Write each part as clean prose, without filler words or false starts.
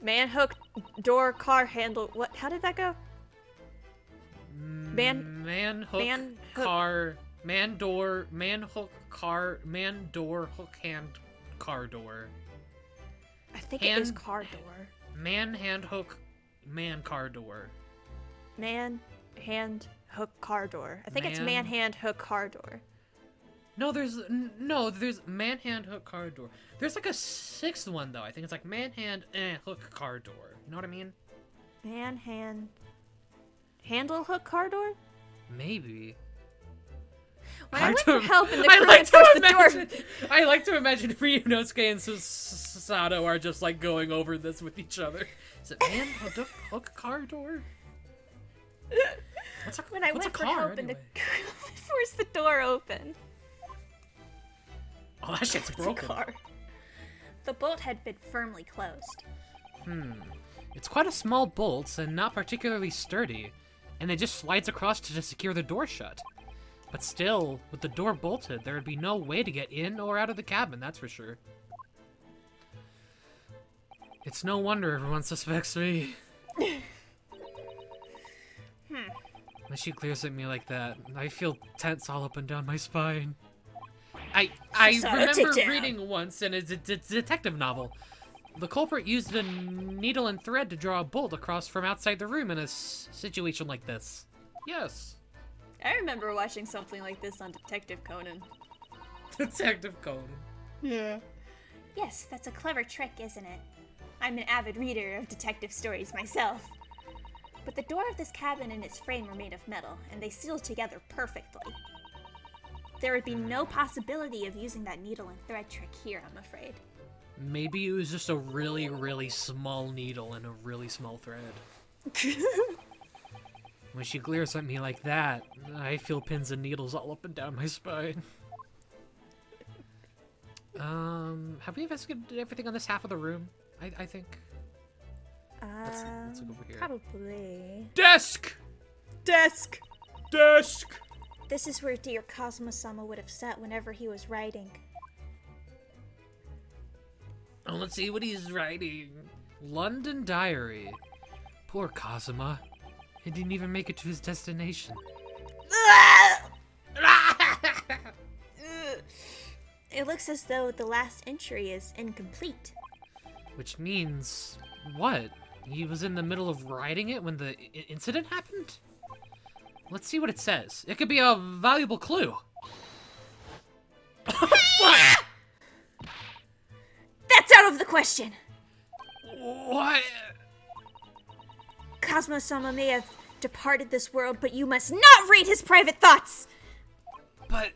Man hook door car handle. What? How did that go? Man door hook hand car door. I think it is car door. Man hand hook man car door. Man hand hook car door. I think it's man hand hook car door. No, there's man hand hook car door. There's like a sixth one though. I think it's like man hand hook car door. You know what I mean? Man hand handle hook car door? Maybe. When I went for help in the crew and forced the door. I like to imagine Ryunosuke and Sato are just like going over this with each other. Is it man hook car door? When I went for help in the crew and forced the door open. Oh, that shit's broken. The bolt had been firmly closed. It's quite a small bolt and not particularly sturdy, and it just slides across to secure the door shut. But still, with the door bolted, there would be no way to get in or out of the cabin, that's for sure. It's no wonder everyone suspects me. When she glares at me like that, I feel tense all up and down my spine. I remember reading once in a detective novel. The culprit used a needle and thread to draw a bolt across from outside the room in a situation like this. Yes. I remember watching something like this on Detective Conan. Detective Conan. Yeah. Yes, that's a clever trick, isn't it? I'm an avid reader of detective stories myself. But the door of this cabin and its frame were made of metal, and they sealed together perfectly. There would be no possibility of using that needle and thread trick here, I'm afraid. Maybe it was just a really, really small needle and a really small thread. When she glares at me like that, I feel pins and needles all up and down my spine. Have we investigated everything on this half of the room? I think. Let's look over here. Probably. Desk! Desk! Desk! This is where dear Kazuma-sama would have sat whenever he was writing. Oh, let's see what he's writing. London Diary. Poor Kazuma. He didn't even make it to his destination. It looks as though the last entry is incomplete. Which means, what? He was in the middle of writing it when the incident happened? Let's see what it says. It could be a valuable clue. What? That's out of the question! What? Kazuma-sama may have departed this world, but you must not read his private thoughts! But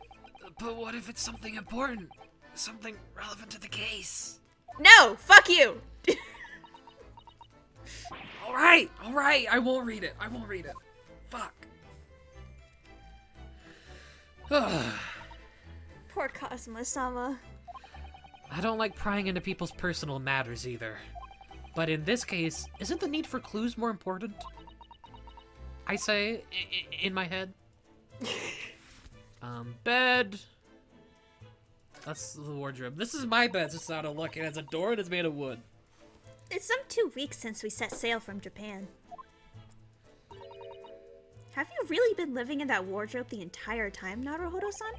what if it's something important? Something relevant to the case? No! Fuck you! Alright, I won't read it. Fuck. Poor Kazuma-sama. I don't like prying into people's personal matters either. But in this case, isn't the need for clues more important? I say, in my head. Bed. That's the wardrobe. This is my bed, just out of luck. It has a door and it's made of wood. It's some 2 weeks since we set sail from Japan. Have you really been living in that wardrobe the entire time, Naruhodo-san?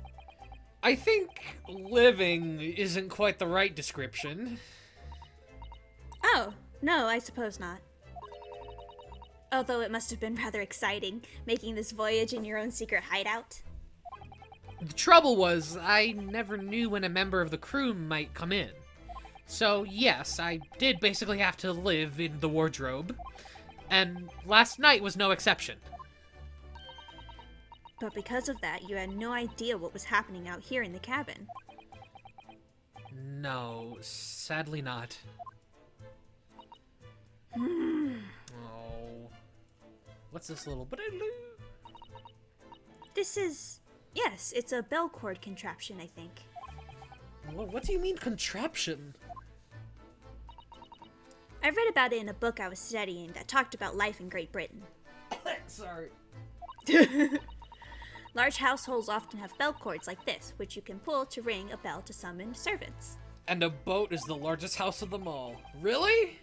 I think living isn't quite the right description. Oh, no, I suppose not. Although it must have been rather exciting, making this voyage in your own secret hideout. The trouble was, I never knew when a member of the crew might come in. So, yes, I did basically have to live in the wardrobe. And last night was no exception. But because of that, you had no idea what was happening out here in the cabin. No, sadly not. Hmm. Oh. What's this little... This is... Yes, it's a bell cord contraption, I think. What do you mean, contraption? I read about it in a book I was studying that talked about life in Great Britain. Sorry. Large households often have bell cords like this, which you can pull to ring a bell to summon servants. And a boat is the largest house of them all. Really?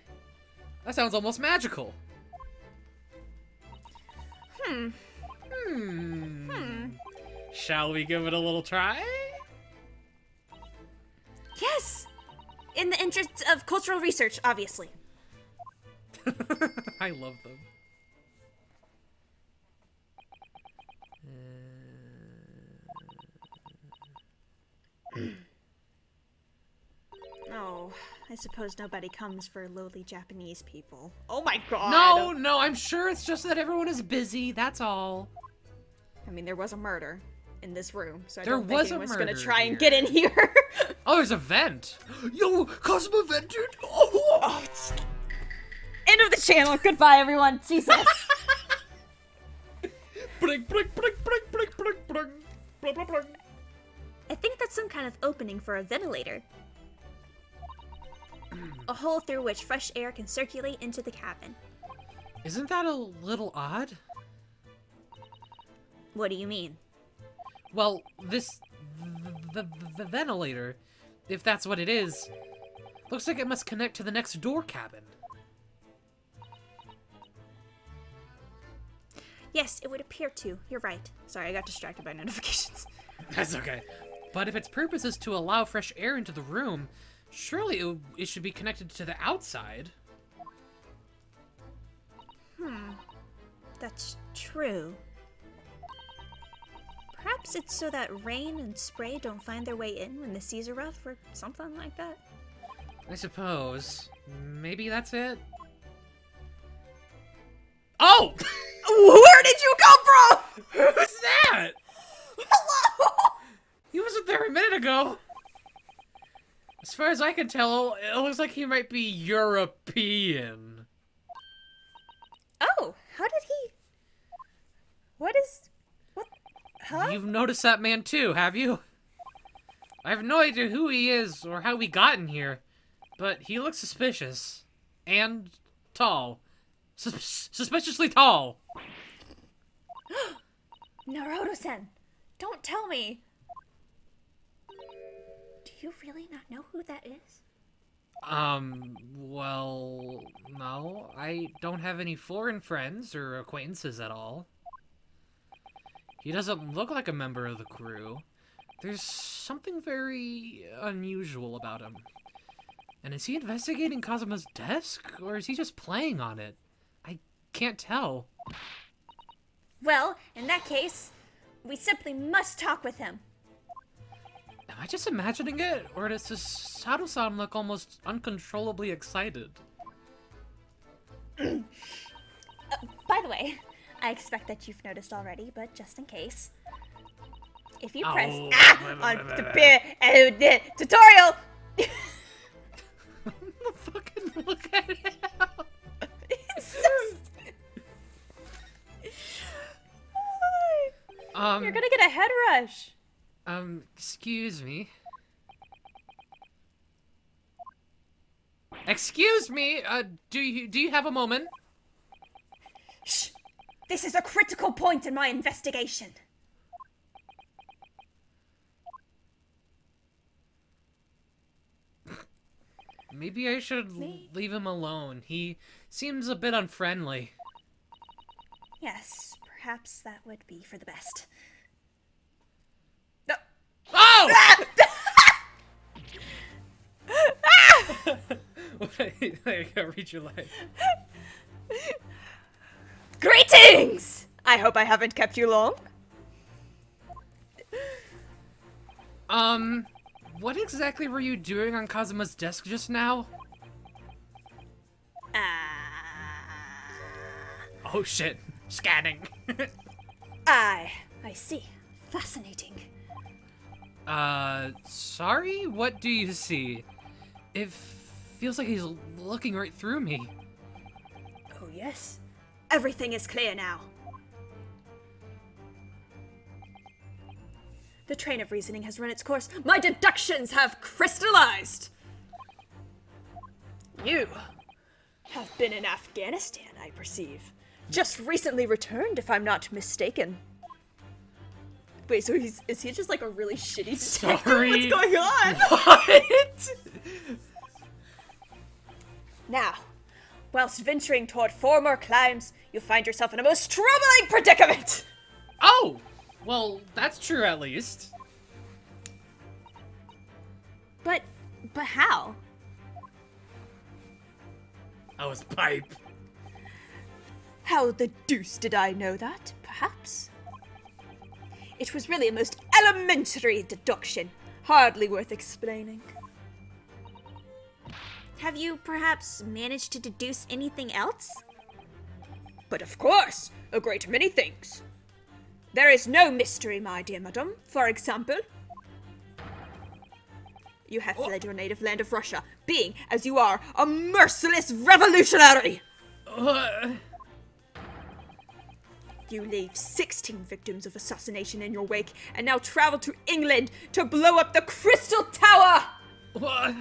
That sounds almost magical. Hmm. Shall we give it a little try? Yes! In the interests of cultural research, obviously. I love them. Oh, I suppose nobody comes for lowly Japanese people. Oh my god! No, I'm sure it's just that everyone is busy, that's all. I mean, there was a murder in this room, so I There don't think was a anyone's gonna murder try and here. get in here. Oh, there's a vent. Yo, Cosmo vented. Oh, end of the channel. Goodbye, everyone. Jesus. I think that's some kind of opening for a ventilator. A hole through which fresh air can circulate into the cabin. Isn't that a little odd? What do you mean? Well, the ventilator, if that's what it is, looks like it must connect to the next door cabin. Yes, it would appear to. You're right. Sorry, I got distracted by notifications. That's okay. But if its purpose is to allow fresh air into the room, surely it should be connected to the outside. That's true. Perhaps it's so that rain and spray don't find their way in when the seas are rough or something like that. I suppose. Maybe that's it. Oh! Where did you come from? Who's that? Hello? He wasn't there a minute ago. As far as I can tell, it looks like he might be European. Oh, how did he... What? Huh? You've noticed that man too, have you? I have no idea who he is or how he got in here, but he looks suspicious. And tall. Suspiciously tall. Naruto-sen, don't tell me. Do you really not know who that is? Well, no. I don't have any foreign friends or acquaintances at all. He doesn't look like a member of the crew. There's something very unusual about him. And is he investigating Kazuma's desk, or is he just playing on it? I can't tell. Well, in that case, we simply must talk with him. Am I just imagining it, or does Sato-san look almost uncontrollably excited? By the way, I expect that you've noticed already, but just in case. If you press on the tutorial! Fucking look at him! It's so You're gonna get a head rush. Excuse me. Excuse me, do you have a moment? Shh! This is a critical point in my investigation. Maybe I should leave him alone. He seems a bit unfriendly. Yes, perhaps that would be for the best. Oh! There you go, read your life. Greetings! I hope I haven't kept you long. What exactly were you doing on Kazuma's desk just now? Oh shit, scanning. I see. Fascinating. Sorry? What do you see? It feels like he's looking right through me. Oh yes. Everything is clear now. The train of reasoning has run its course. My deductions have crystallized. You have been in Afghanistan, I perceive. Just recently returned, if I'm not mistaken. Wait, so is he just like a really shitty detective? Sorry. What's going on? What? Now, Whilst venturing toward 4 more climbs, you'll find yourself in a most troubling predicament! Oh! Well, that's true at least. But how? I was pipe. How the deuce did I know that, perhaps? It was really a most elementary deduction, hardly worth explaining. Have you perhaps managed to deduce anything else? But of course, a great many things. There is no mystery, my dear madam. For example, you have fled your native land of Russia, being, as you are, a merciless revolutionary! You leave 16 victims of assassination in your wake, and now travel to England to blow up the Crystal Tower! What?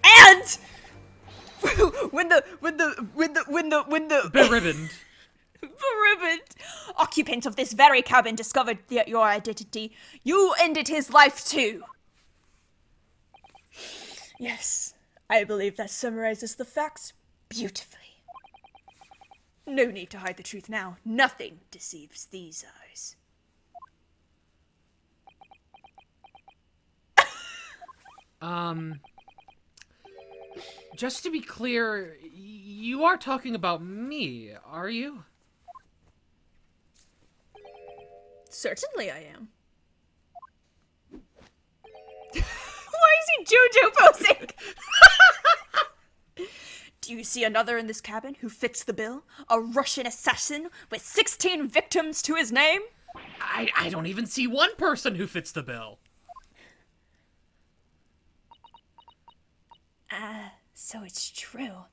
And when the Beribboned. beribboned occupant of this very cabin discovered your identity, you ended his life too. Yes, I believe that summarizes the facts beautifully. No need to hide the truth now. Nothing deceives these eyes. Just to be clear, you are talking about me, are you? Certainly I am. Why is he JoJo posing? Do you see another in this cabin who fits the bill? A Russian assassin with 16 victims to his name? I don't even see one person who fits the bill. So it's true.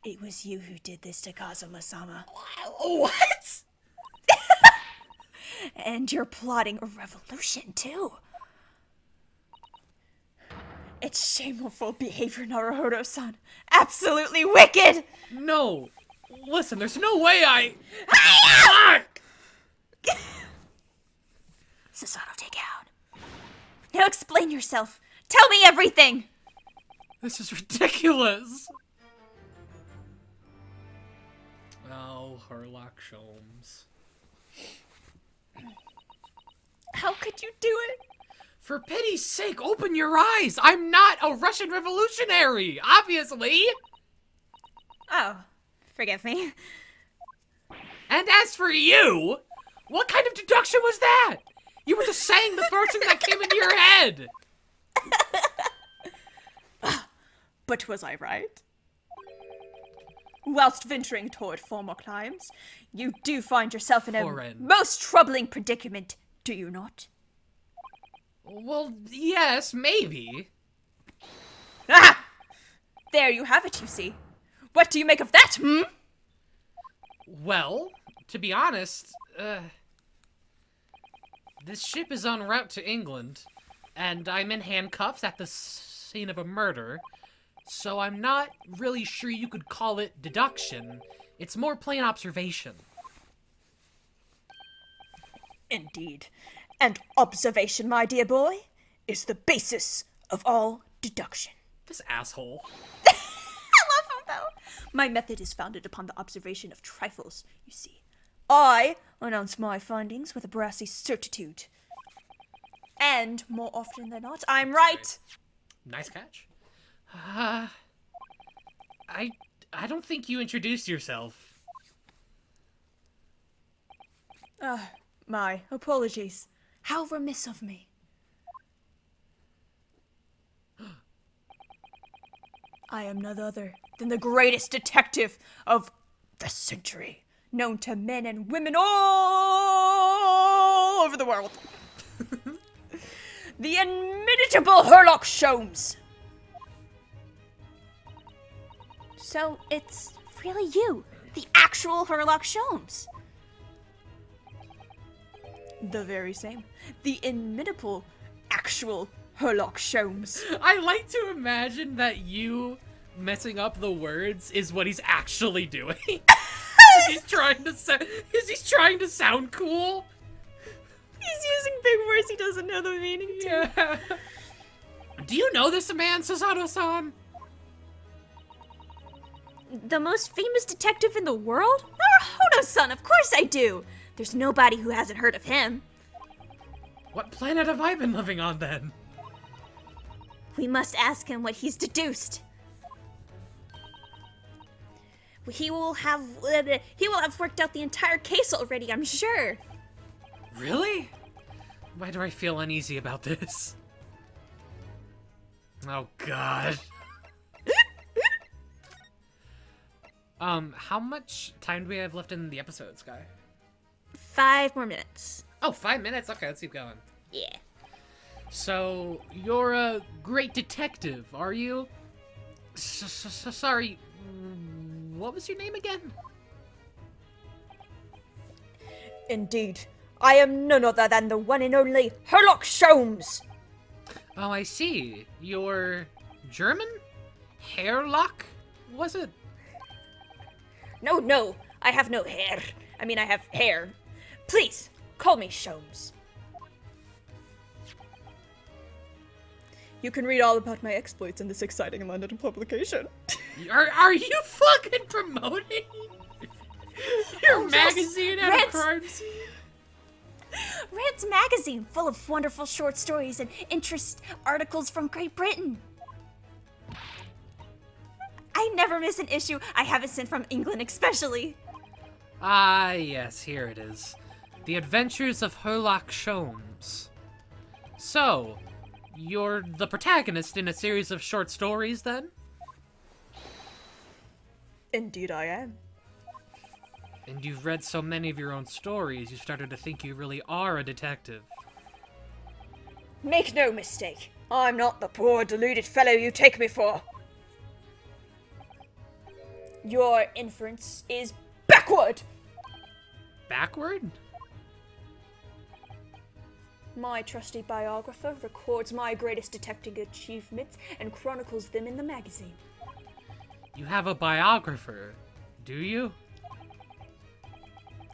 It was you who did this to Kazuma-sama. What? And you're plotting a revolution, too. It's shameful behavior, Naruhodo-san. Absolutely wicked! No. Listen, there's no way Susato, take out. Now explain yourself. Tell me everything! This is ridiculous. Oh, Herlock Sholmes. How could you do it? For pity's sake, open your eyes! I'm not a Russian revolutionary, obviously! Oh, forgive me. And as for you, what kind of deduction was that? You were just saying the first thing that came into your head! But was I right? Whilst venturing toward former climes, you do find yourself in a most troubling predicament, do you not? Well, yes, maybe. Ah! There you have it, you see. What do you make of that, hmm? Well, to be honest, this ship is en route to England, and I'm in handcuffs at the scene of a murder, so I'm not really sure you could call it deduction. It's more plain observation. Indeed. And observation, my dear boy, is the basis of all deduction. This asshole. I love him, though. My method is founded upon the observation of trifles, you see. I announce my findings with a brassy certitude. And, more often than not, I'm right. Nice catch. I don't think you introduced yourself. My apologies. How remiss of me. I am none other than the greatest detective of the century, known to men and women all over the world. The inimitable Herlock Sholmes. So it's really you, the actual Herlock Sholmes. The very same. The inimitable actual Herlock Sholmes. I like to imagine that you messing up the words is what he's actually doing. He's trying to sound cool. He's using big words he doesn't know the meaning to. Yeah. Do you know this man, Susato-san? The most famous detective in the world? Naruhodo-san, of course I do! There's nobody who hasn't heard of him. What planet have I been living on then? We must ask him what he's deduced. He will have worked out the entire case already, I'm sure. Really? Why do I feel uneasy about this? Oh god. How much time do we have left in the episode, Sky? 5 more minutes. Oh, 5 minutes? Okay, let's keep going. Yeah. So, you're a great detective, are you? Sorry, what was your name again? Indeed. I am none other than the one and only Herlock Sholmes! Oh, I see. You're German? Hairlock? Was it? No, I have no hair. I mean, I have hair. Please, call me Sholmes. You can read all about my exploits in this exciting London publication. Are you fucking promoting your magazine at a crime scene? Rand's magazine, full of wonderful short stories and interest articles from Great Britain. I never miss an issue I haven't sent from England, especially. Ah, yes, here it is. The Adventures of Herlock Sholmes. So, you're the protagonist in a series of short stories, then? Indeed I am. And you've read so many of your own stories, you started to think you really are a detective. Make no mistake, I'm not the poor deluded fellow you take me for. Your inference is backward! Backward? My trusty biographer records my greatest detecting achievements and chronicles them in the magazine. You have a biographer, do you?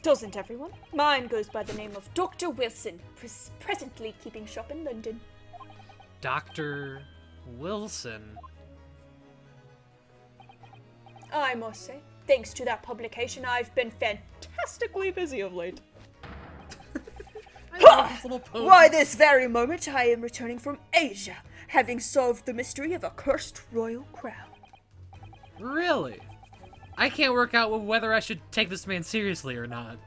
Doesn't everyone? Mine goes by the name of Dr. Wilson, presently keeping shop in London. Dr. Wilson? I must say, thanks to that publication, I've been fantastically busy of late. I love this little pose. Why, this very moment I am returning from Asia, having solved the mystery of a cursed royal crown. Really? I can't work out whether I should take this man seriously or not.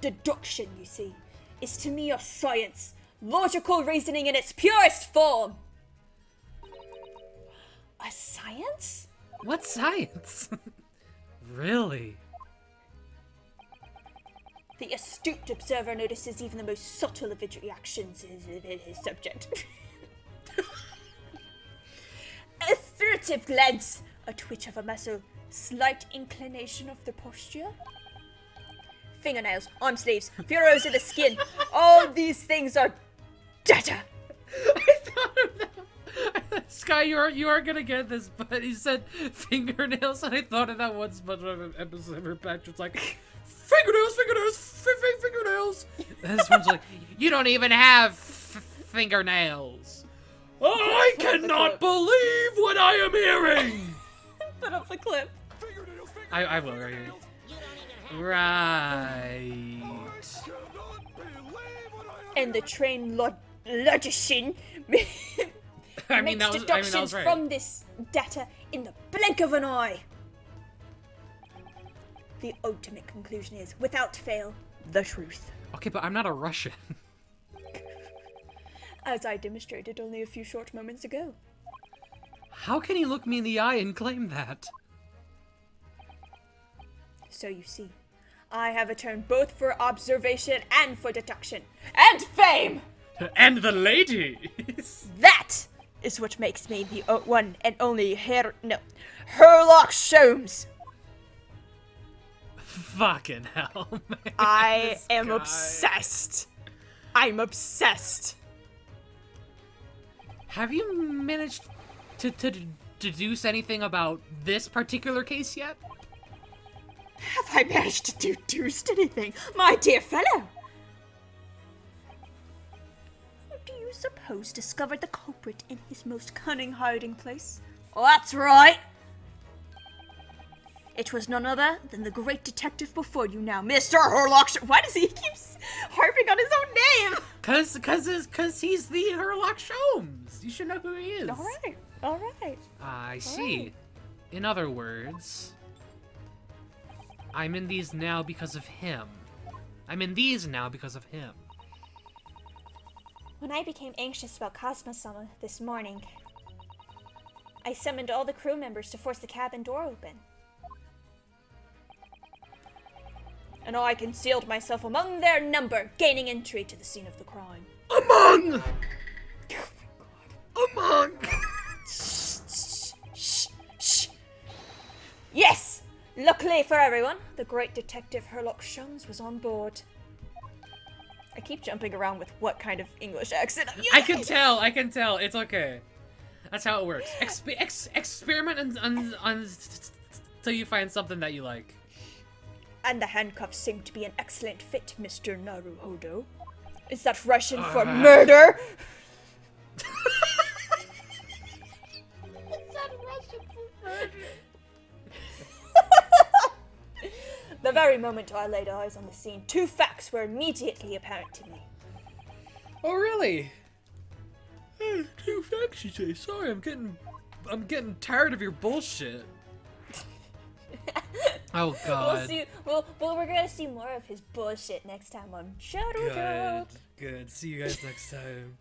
Deduction, you see, is to me a science, logical reasoning in its purest form. A science? What science? Really? The astute observer notices even the most subtle of his reactions in his subject. A furtive glance, a twitch of a muscle, slight inclination of the posture. Fingernails, arm sleeves, furrows of the skin, all these things are data. I thought of that. Sky, you are gonna get this, but he said fingernails, and I thought of that one SpongeBob of an episode where Patrick's like, fingernails. And this one's like, you don't even have fingernails. I cannot believe what I am hearing. Put up the clip. I will right here. Right. And the trained logician I mean, makes that deductions was right. from this data in the blink of an eye. The ultimate conclusion is, without fail, the truth. Okay, but I'm not a Russian. As I demonstrated only a few short moments ago. How can he look me in the eye and claim that? So you see, I have a turn both for observation and for deduction. And fame! And the ladies! That is what makes me the one and only Herlock Sholmes. Fucking hell, man. I This am guy. obsessed. I'm obsessed. Have you managed to deduce anything about this particular case yet? Have I managed to deduce anything, my dear fellow? Who do you suppose discovered the culprit in his most cunning hiding place? Well, that's right, It was none other than the great detective before you now, Mr. Herlock. Why does he keep harping on his own name? Cause he's the Herlock Sholmes. You should know who he is. All right. I see. In other words, I'm in these now because of him. I'm in these now because of him. When I became anxious about Cosmo-sama this morning, I summoned all the crew members to force the cabin door open. And I concealed myself among their number, gaining entry to the scene of the crime. Among! Shh. Yes! Luckily for everyone, the great detective Herlock Sholmes was on board. I keep jumping around with what kind of English accent I'm using. I can tell. It's okay. That's how it works. Experiment until you find something that you like. And the handcuffs seem to be an excellent fit, Mr. Naruhodo. Is that Russian for murder? The very moment I laid eyes on the scene, two facts were immediately apparent to me. Oh, really? Two facts, you say? Sorry, I'm getting tired of your bullshit. Oh God. We're gonna see more of his bullshit next time on Shadow Talk. Good. See you guys next time.